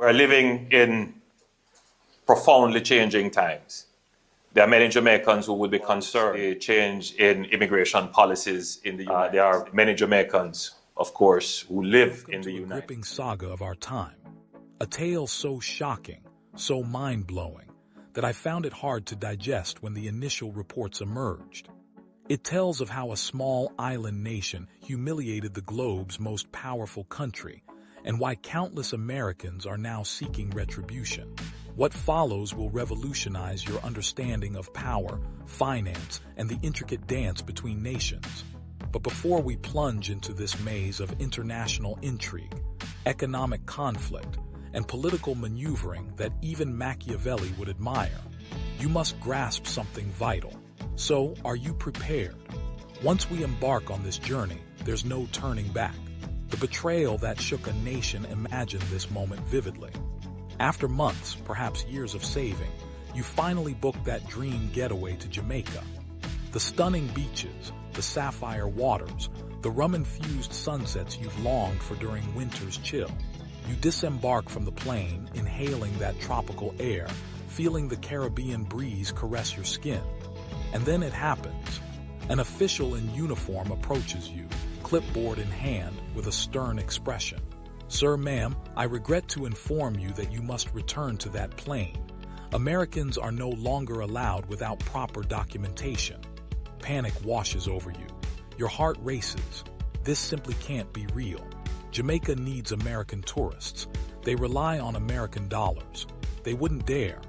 are living in profoundly changing times. There are many Jamaicans who would be concerned with the change in immigration policies in the United States. There are many Jamaicans, of course, who live in the United States. A gripping saga of our time. A tale so shocking, so mind-blowing, that I found it hard to digest when the initial reports emerged. It tells of how a small island nation humiliated the globe's most powerful country, and why countless Americans are now seeking retribution. What follows will revolutionize your understanding of power, finance, and the intricate dance between nations. But before we plunge into this maze of international intrigue, economic conflict, and political maneuvering that even Machiavelli would admire, you must grasp something vital. So, are you prepared? Once we embark on this journey, there's no turning back. The betrayal that shook a nation imagined this moment vividly. After months, perhaps years of saving, you finally booked that dream getaway to Jamaica. The stunning beaches, the sapphire waters, the rum-infused sunsets you've longed for during winter's chill. You disembark from the plane, inhaling that tropical air, feeling the Caribbean breeze caress your skin. And then it happens. An official in uniform approaches you, clipboard in hand, with a stern expression. "Sir, ma'am, I regret to inform you that you must return to that plane. Americans are no longer allowed without proper documentation." Panic washes over you. Your heart races. This simply can't be real. Jamaica needs American tourists. They rely on American dollars. They wouldn't dare.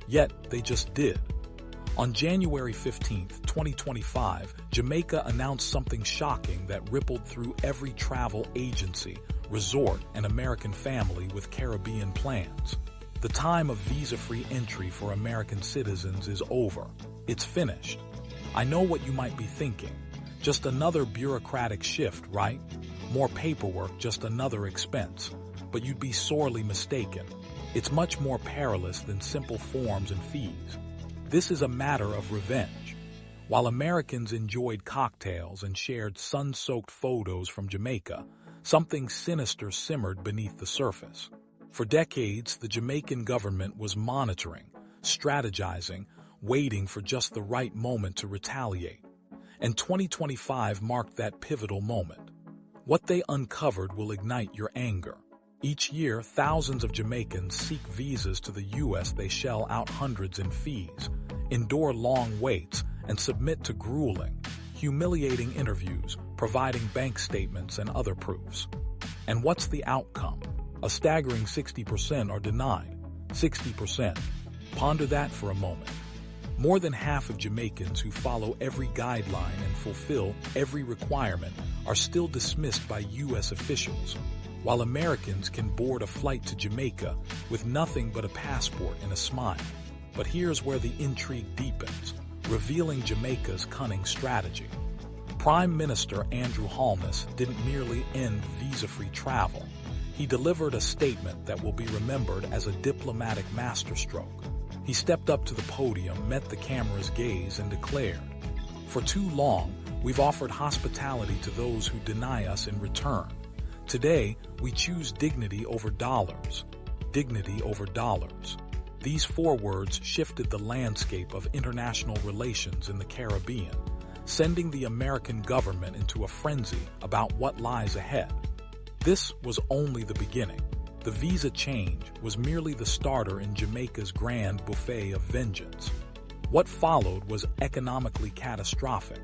Yet, they just did. On January 15, 2025, Jamaica announced something shocking that rippled through every travel agency, resort, and American family with Caribbean plans. The time of visa-free entry for American citizens is over. It's finished. I know what you might be thinking. Just another bureaucratic shift, right? More paperwork, just another expense. But you'd be sorely mistaken. It's much more perilous than simple forms and fees. This is a matter of revenge. While Americans enjoyed cocktails and shared sun-soaked photos from Jamaica, something sinister simmered beneath the surface. For decades, the Jamaican government was monitoring, strategizing, waiting for just the right moment to retaliate. And 2025 marked that pivotal moment. What they uncovered will ignite your anger. Each year, thousands of Jamaicans seek visas to the U.S. They shell out hundreds in fees, endure long waits, and submit to grueling, humiliating interviews, providing bank statements and other proofs. And what's the outcome? A staggering 60% are denied. 60%. Ponder that for a moment. More than half of Jamaicans who follow every guideline and fulfill every requirement are still dismissed by U.S. officials, while Americans can board a flight to Jamaica with nothing but a passport and a smile. But here's where the intrigue deepens, revealing Jamaica's cunning strategy. Prime Minister Andrew Holness didn't merely end visa-free travel. He delivered a statement that will be remembered as a diplomatic masterstroke. He stepped up to the podium, met the camera's gaze, and declared, "For too long, we've offered hospitality to those who deny us in return. Today, we choose dignity over dollars. Dignity over dollars." These 4 words shifted the landscape of international relations in the Caribbean, sending the American government into a frenzy about what lies ahead. This was only the beginning. The visa change was merely the starter in Jamaica's grand buffet of vengeance. What followed was economically catastrophic,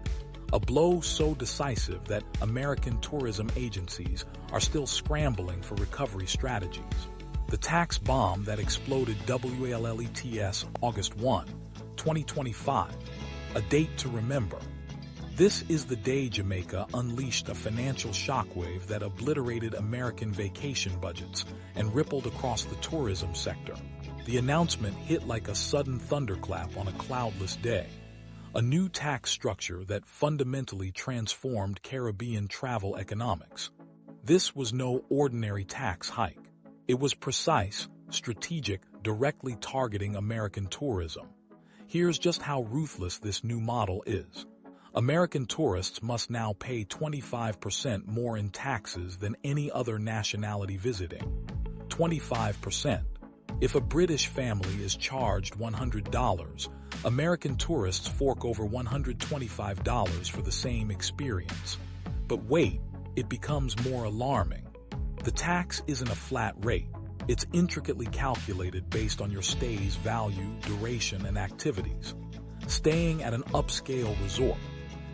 a blow so decisive that American tourism agencies are still scrambling for recovery strategies. The tax bomb that exploded WALLETS August 1, 2025, a date to remember. This is the day Jamaica unleashed a financial shockwave that obliterated American vacation budgets and rippled across the tourism sector. The announcement hit like a sudden thunderclap on a cloudless day. A new tax structure that fundamentally transformed Caribbean travel economics. This was no ordinary tax hike. It was precise, strategic, directly targeting American tourism. Here's just how ruthless this new model is. American tourists must now pay 25% more in taxes than any other nationality visiting. 25%. If a British family is charged $100, American tourists fork over $125 for the same experience. But wait, it becomes more alarming. The tax isn't a flat rate. It's intricately calculated based on your stay's value, duration, and activities. Staying at an upscale resort,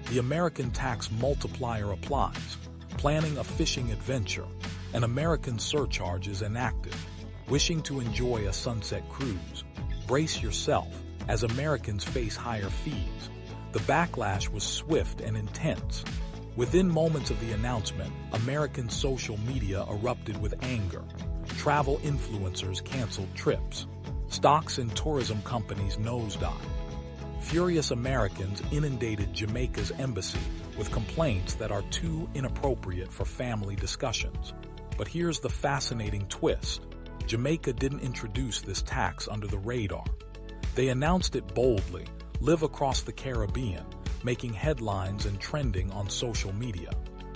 the American tax multiplier applies. Planning a fishing adventure, an American surcharge is enacted. Wishing to enjoy a sunset cruise, brace yourself as Americans face higher fees. The backlash was swift and intense. Within moments of the announcement, American social media erupted with anger. Travel influencers canceled trips. Stocks in tourism companies nosedived. Furious Americans inundated Jamaica's embassy with complaints that are too inappropriate for family discussions. But here's the fascinating twist. Jamaica didn't introduce this tax under the radar. They announced it boldly, live across the Caribbean, making headlines and trending on social media.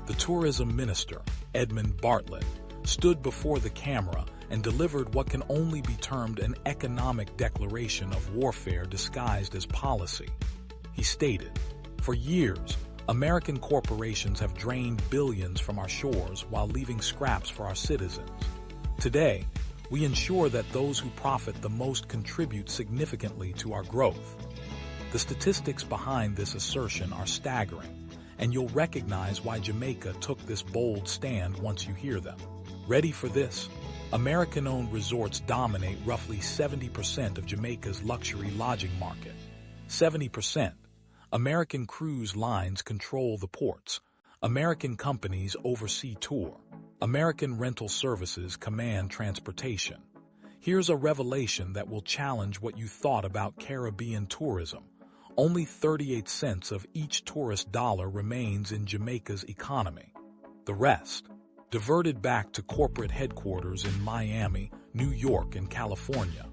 The tourism minister, Edmund Bartlett, stood before the camera and delivered what can only be termed an economic declaration of warfare disguised as policy. He stated, "For years, American corporations have drained billions from our shores while leaving scraps for our citizens. Today, we ensure that those who profit the most contribute significantly to our growth." The statistics behind this assertion are staggering, and you'll recognize why Jamaica took this bold stand once you hear them. Ready for this? American-owned resorts dominate roughly 70% of Jamaica's luxury lodging market. 70%. American cruise lines control the ports. American companies oversee tour. American rental services command transportation. Here's a revelation that will challenge what you thought about Caribbean tourism. Only 38 cents of each tourist dollar remains in Jamaica's economy. The rest, diverted back to corporate headquarters in Miami, New York, and California.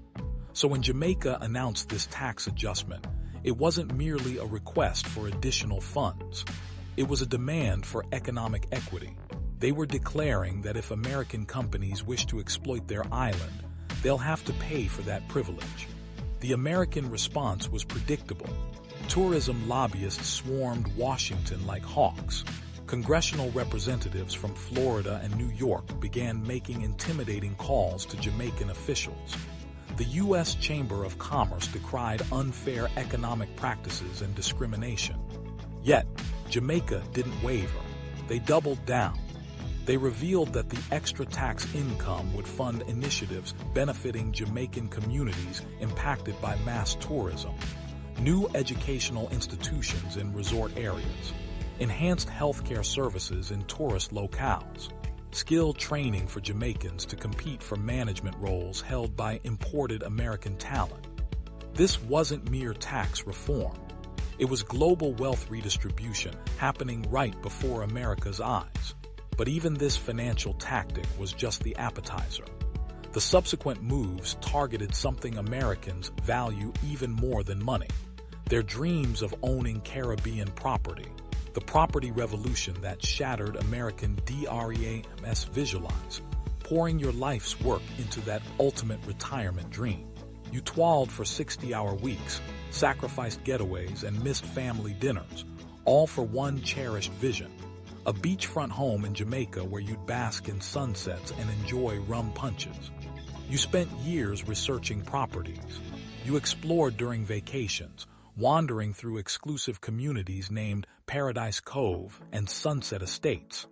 So when Jamaica announced this tax adjustment, it wasn't merely a request for additional funds. It was a demand for economic equity. They were declaring that if American companies wish to exploit their island, they'll have to pay for that privilege. The American response was predictable. Tourism lobbyists swarmed Washington like hawks. Congressional representatives from Florida and New York began making intimidating calls to Jamaican officials. The U.S. Chamber of Commerce decried unfair economic practices and discrimination. Yet, Jamaica didn't waver. They doubled down. They revealed that the extra tax income would fund initiatives benefiting Jamaican communities impacted by mass tourism, new educational institutions in resort areas, enhanced healthcare services in tourist locales, skilled training for Jamaicans to compete for management roles held by imported American talent. This wasn't mere tax reform. It was global wealth redistribution happening right before America's eyes. But even this financial tactic was just the appetizer. The subsequent moves targeted something Americans value even more than money: their dreams of owning Caribbean property. The property revolution that shattered American dreams visualize, pouring your life's work into that ultimate retirement dream. You toiled for 60-hour weeks, sacrificed getaways, and missed family dinners, all for one cherished vision: a beachfront home in Jamaica where you'd bask in sunsets and enjoy rum punches. You spent years researching properties. You explored during vacations, wandering through exclusive communities named Paradise Cove and Sunset Estates.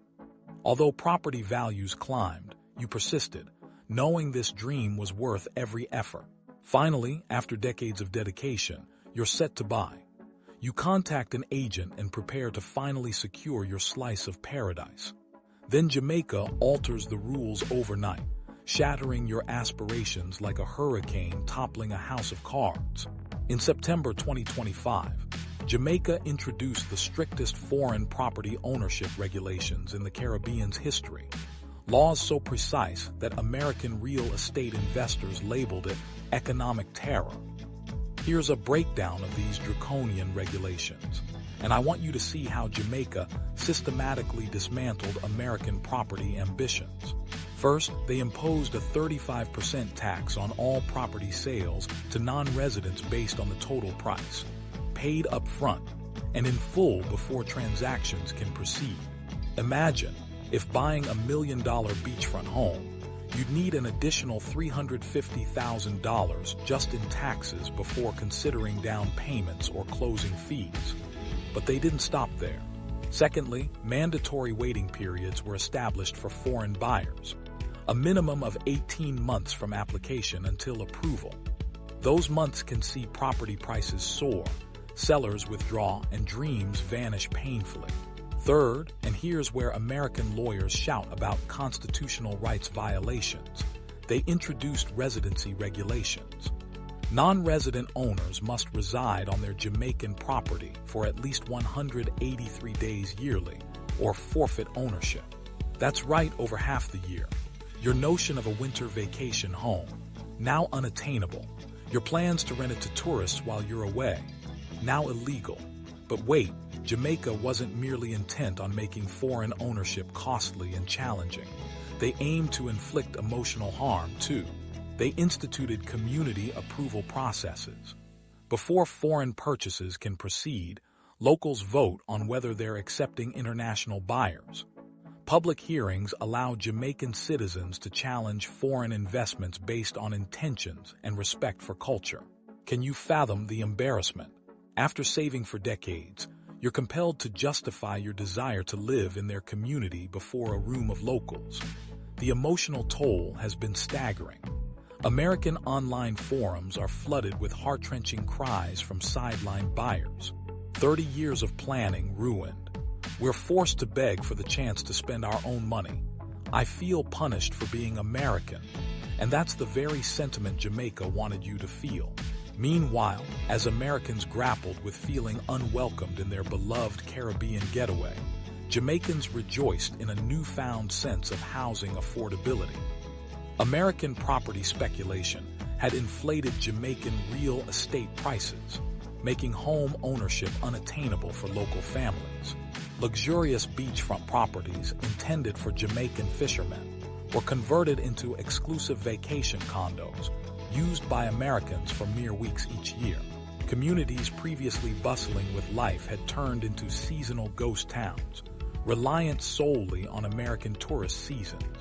Although property values climbed, you persisted, knowing this dream was worth every effort. Finally, after decades of dedication, you're set to buy. You contact an agent and prepare to finally secure your slice of paradise. Then Jamaica alters the rules overnight, shattering your aspirations like a hurricane toppling a house of cards. In September 2025, Jamaica introduced the strictest foreign property ownership regulations in the Caribbean's history. Laws so precise that American real estate investors labeled it economic terror. Here's a breakdown of these draconian regulations, and I want you to see how Jamaica systematically dismantled American property ambitions. First, they imposed a 35% tax on all property sales to non-residents based on the total price, paid up front, and in full before transactions can proceed. Imagine, if buying $1 million beachfront home, you'd need an additional $350,000 just in taxes before considering down payments or closing fees. But they didn't stop there. Secondly, mandatory waiting periods were established for foreign buyers, a minimum of 18 months from application until approval. Those months can see property prices soar, sellers withdraw, and dreams vanish painfully. Third, and here's where American lawyers shout about constitutional rights violations, they introduced residency regulations. Non-resident owners must reside on their Jamaican property for at least 183 days yearly, or forfeit ownership. That's right, over half the year. Your notion of a winter vacation home, now unattainable. Your plans to rent it to tourists while you're away, now illegal. But wait, Jamaica wasn't merely intent on making foreign ownership costly and challenging. They aimed to inflict emotional harm, too. They instituted community approval processes. Before foreign purchases can proceed, locals vote on whether they're accepting international buyers. Public hearings allow Jamaican citizens to challenge foreign investments based on intentions and respect for culture. Can you fathom the embarrassment? After saving for decades, you're compelled to justify your desire to live in their community before a room of locals. The emotional toll has been staggering. American online forums are flooded with heart-wrenching cries from sidelined buyers. 30 years of planning ruined. We're forced to beg for the chance to spend our own money. I feel punished for being American. And that's the very sentiment Jamaica wanted you to feel. Meanwhile, as Americans grappled with feeling unwelcomed in their beloved Caribbean getaway, Jamaicans rejoiced in a newfound sense of housing affordability. American property speculation had inflated Jamaican real estate prices, making home ownership unattainable for local families. Luxurious beachfront properties intended for Jamaican fishermen were converted into exclusive vacation condos used by Americans for mere weeks each year. Communities previously bustling with life had turned into seasonal ghost towns, reliant solely on American tourist seasons.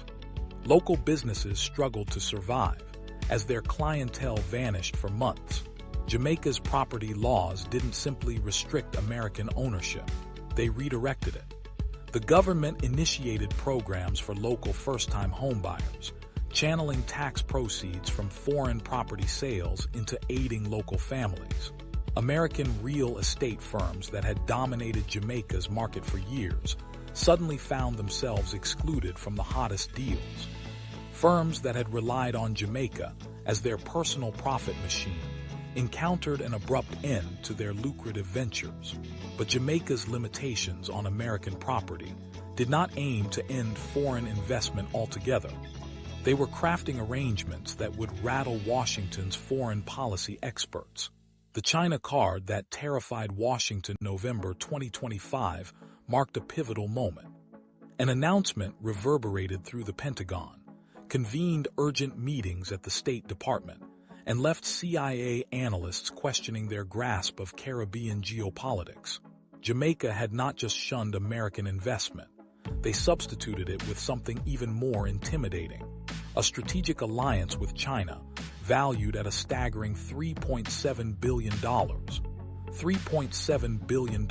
Local businesses struggled to survive as their clientele vanished for months. Jamaica's property laws didn't simply restrict American ownership, they redirected it. The government initiated programs for local first-time homebuyers, channeling tax proceeds from foreign property sales into aiding local families. American real estate firms that had dominated Jamaica's market for years suddenly found themselves excluded from the hottest deals. Firms that had relied on Jamaica as their personal profit machine encountered an abrupt end to their lucrative ventures. But Jamaica's limitations on American property did not aim to end foreign investment altogether. They were crafting arrangements that would rattle Washington's foreign policy experts. The China card that terrified Washington in November 2025 marked a pivotal moment. An announcement reverberated through the Pentagon, convened urgent meetings at the State Department, and left CIA analysts questioning their grasp of Caribbean geopolitics. Jamaica had not just shunned American investment. They substituted it with something even more intimidating. A strategic alliance with China, valued at a staggering $3.7 billion. $3.7 billion.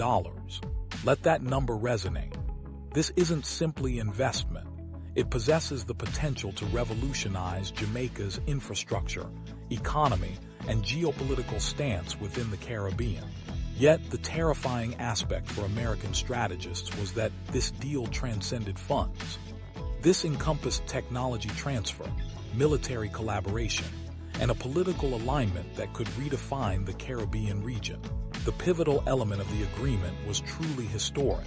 Let that number resonate. This isn't simply investment. It possesses the potential to revolutionize Jamaica's infrastructure, economy, and geopolitical stance within the Caribbean. Yet, the terrifying aspect for American strategists was that this deal transcended funds. This encompassed technology transfer, military collaboration, and a political alignment that could redefine the Caribbean region. The pivotal element of the agreement was truly historic.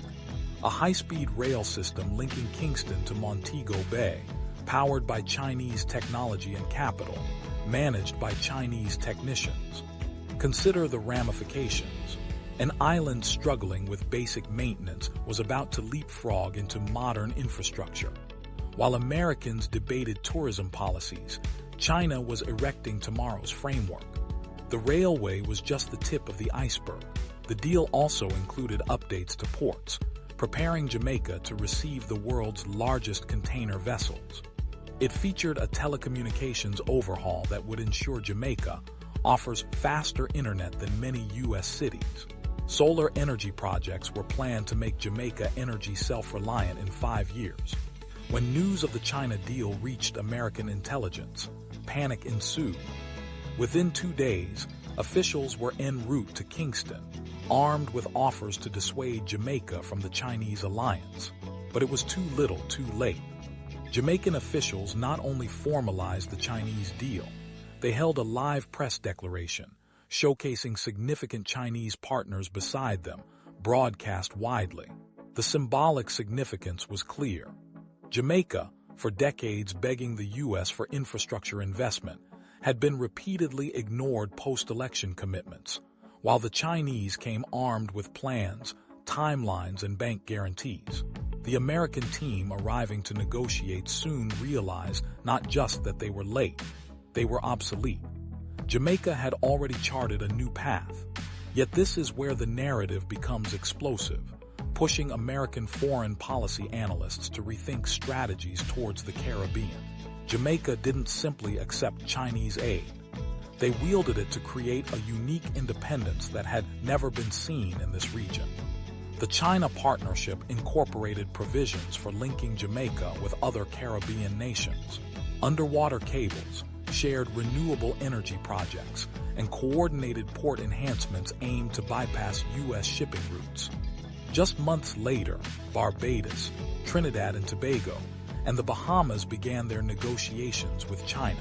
A high-speed rail system linking Kingston to Montego Bay, powered by Chinese technology and capital, managed by Chinese technicians. Consider the ramifications. An island struggling with basic maintenance was about to leapfrog into modern infrastructure. While Americans debated tourism policies, China was erecting tomorrow's framework. The railway was just the tip of the iceberg. The deal also included updates to ports, preparing Jamaica to receive the world's largest container vessels. It featured a telecommunications overhaul that would ensure Jamaica offers faster internet than many U.S. cities. Solar energy projects were planned to make Jamaica energy self-reliant in 5 years. When news of the China deal reached American intelligence, panic ensued. Within 2 days, officials were en route to Kingston, armed with offers to dissuade Jamaica from the Chinese alliance. But it was too little, too late. Jamaican officials not only formalized the Chinese deal, they held a live press declaration, showcasing significant Chinese partners beside them, broadcast widely. The symbolic significance was clear. Jamaica, for decades begging the U.S. for infrastructure investment, had been repeatedly ignored post-election commitments, while the Chinese came armed with plans, timelines, and bank guarantees. The American team arriving to negotiate soon realized not just that they were late, they were obsolete. Jamaica had already charted a new path, yet this is where the narrative becomes explosive, pushing American foreign policy analysts to rethink strategies towards the Caribbean. Jamaica didn't simply accept Chinese aid. They wielded it to create a unique independence that had never been seen in this region. The China partnership incorporated provisions for linking Jamaica with other Caribbean nations, underwater cables, shared renewable energy projects, and coordinated port enhancements aimed to bypass U.S. shipping routes. Just months later, Barbados, Trinidad and Tobago, and the Bahamas began their negotiations with China.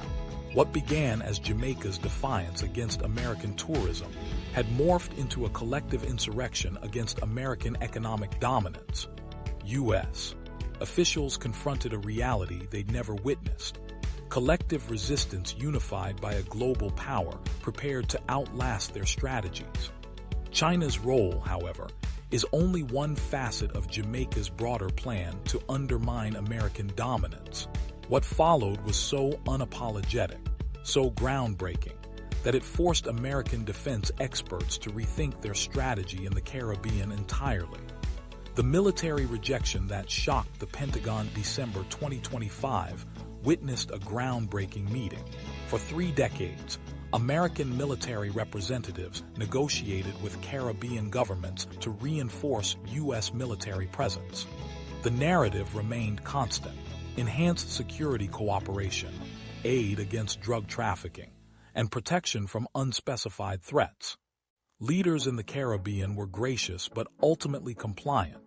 What began as Jamaica's defiance against American tourism had morphed into a collective insurrection against American economic dominance. U.S. officials confronted a reality they'd never witnessed: collective resistance unified by a global power prepared to outlast their strategies. China's role, however, is only one facet of Jamaica's broader plan to undermine American dominance. What followed was so unapologetic, so groundbreaking, that it forced American defense experts to rethink their strategy in the Caribbean entirely. The military rejection that shocked the Pentagon December 2025 witnessed a groundbreaking meeting. For 3 decades, American military representatives negotiated with Caribbean governments to reinforce U.S. military presence. The narrative remained constant: enhanced security cooperation, aid against drug trafficking, and protection from unspecified threats. Leaders in the Caribbean were gracious but ultimately compliant,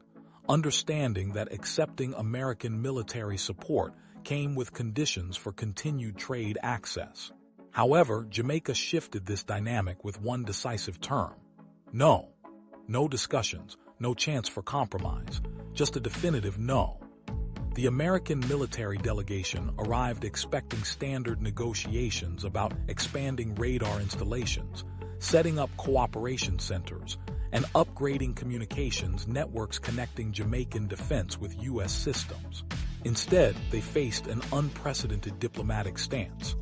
understanding that accepting American military support came with conditions for continued trade access. However, Jamaica shifted this dynamic with one decisive term: no. No discussions, no chance for compromise, just a definitive no. The American military delegation arrived expecting standard negotiations about expanding radar installations, setting up cooperation centers, and upgrading communications networks connecting Jamaican defense with U.S. systems. Instead, they faced an unprecedented diplomatic stance: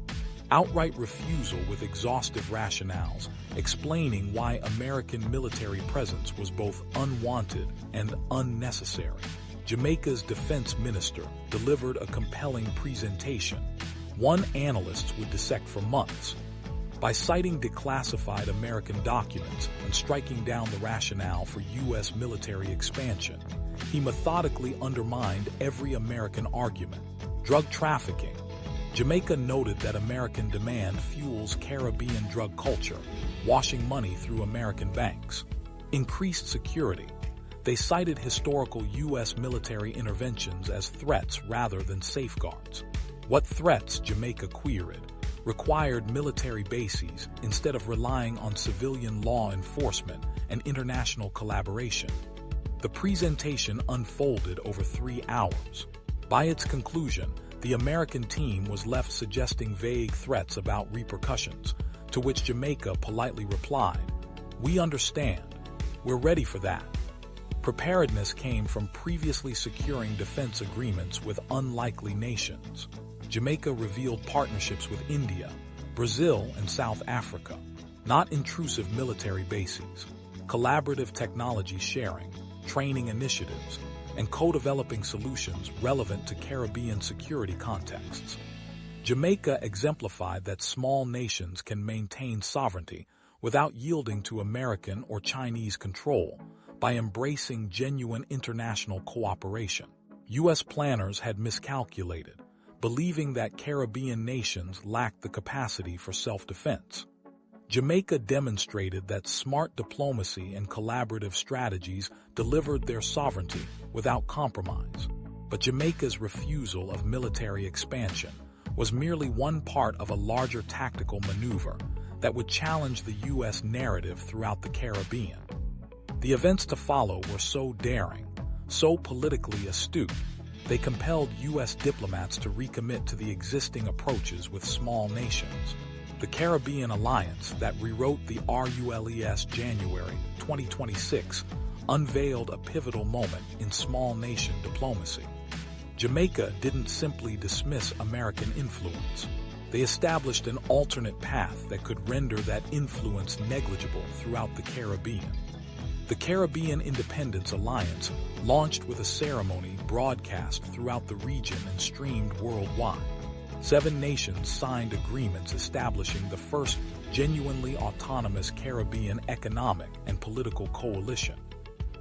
outright refusal with exhaustive rationales, explaining why American military presence was both unwanted and unnecessary. Jamaica's defense minister delivered a compelling presentation, one analysts would dissect for months. By citing declassified American documents and striking down the rationale for U.S. military expansion, he methodically undermined every American argument. Drug trafficking. Jamaica noted that American demand fuels Caribbean drug culture, washing money through American banks. Increased security. They cited historical U.S. military interventions as threats rather than safeguards. What threats, Jamaica queried, required military bases instead of relying on civilian law enforcement and international collaboration. The presentation unfolded over 3 hours. By its conclusion, the American team was left suggesting vague threats about repercussions, to which Jamaica politely replied, "We understand. We're ready for that." Preparedness came from previously securing defense agreements with unlikely nations. Jamaica revealed partnerships with India, Brazil, and South Africa, not intrusive military bases, collaborative technology sharing, training initiatives, and co-developing solutions relevant to Caribbean security contexts. Jamaica exemplified that small nations can maintain sovereignty without yielding to American or Chinese control by embracing genuine international cooperation. U.S. planners had miscalculated, believing that Caribbean nations lacked the capacity for self-defense. Jamaica demonstrated that smart diplomacy and collaborative strategies delivered their sovereignty without compromise. But Jamaica's refusal of military expansion was merely one part of a larger tactical maneuver that would challenge the U.S. narrative throughout the Caribbean. The events to follow were so daring, so politically astute, they compelled U.S. diplomats to recommit to the existing approaches with small nations. The Caribbean Alliance that rewrote the RULES January 2026 unveiled a pivotal moment in small nation diplomacy. Jamaica didn't simply dismiss American influence. They established an alternate path that could render that influence negligible throughout the Caribbean. The Caribbean Independence Alliance launched with a ceremony broadcast throughout the region and streamed worldwide. 7 nations signed agreements establishing the first genuinely autonomous Caribbean economic and political coalition.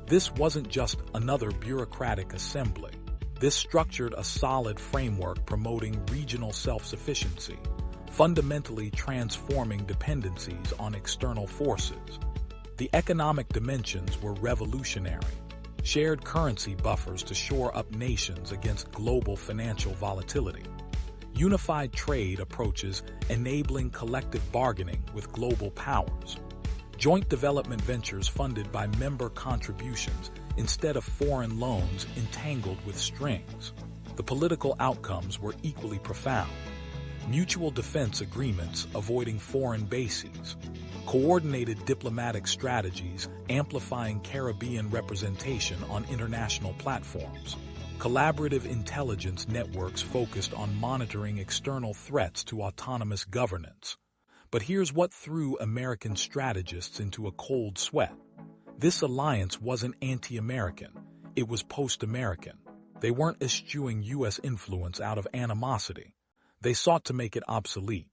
This wasn't just another bureaucratic assembly. This structured a solid framework promoting regional self-sufficiency, fundamentally transforming dependencies on external forces. The economic dimensions were revolutionary. Shared currency buffers to shore up nations against global financial volatility. Unified trade approaches enabling collective bargaining with global powers. Joint development ventures funded by member contributions instead of foreign loans entangled with strings. The political outcomes were equally profound. Mutual defense agreements avoiding foreign bases. Coordinated diplomatic strategies amplifying Caribbean representation on international platforms. Collaborative intelligence networks focused on monitoring external threats to autonomous governance. But here's what threw American strategists into a cold sweat. This alliance wasn't anti-American, it was post-American. They weren't eschewing U.S. influence out of animosity. They sought to make it obsolete.